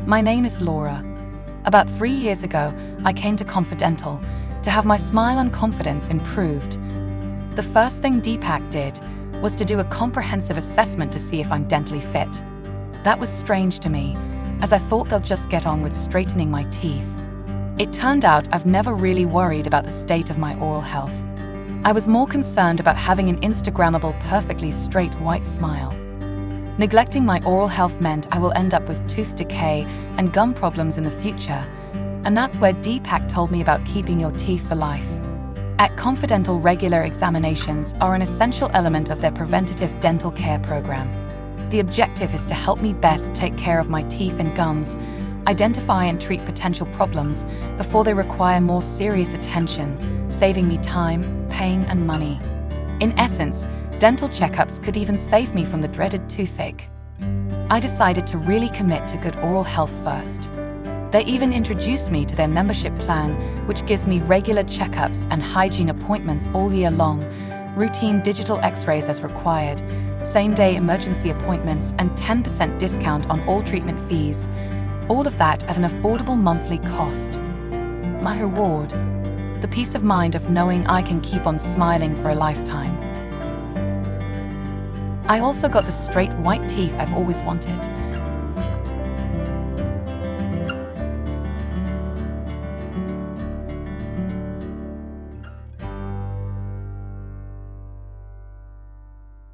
My name is Laura. About 3 years ago, I came to Confidental to have my smile and confidence improved. The first thing Deepak did was to do a comprehensive assessment to see if I'm dentally fit. That was strange to me, as I thought they'll just get on with straightening my teeth. It turned out I've never really worried about the state of my oral health. I was more concerned about having an Instagrammable, perfectly straight white smile. Neglecting my oral health meant I will end up with tooth decay and gum problems in the future, and that's where Deepak told me about keeping your teeth for life. At Confidental, regular examinations are an essential element of their preventative dental care program. The objective is to help me best take care of my teeth and gums, identify and treat potential problems before they require more serious attention, saving me time, pain, and money. In essence, dental checkups could even save me from the dreaded toothache. I decided to really commit to good oral health first. They even introduced me to their membership plan, which gives me regular checkups and hygiene appointments all year long, routine digital x-rays as required, same-day emergency appointments, and 10% discount on all treatment fees. All of that at an affordable monthly cost. My reward: the peace of mind of knowing I can keep on smiling for a lifetime. I also got the straight white teeth I've always wanted.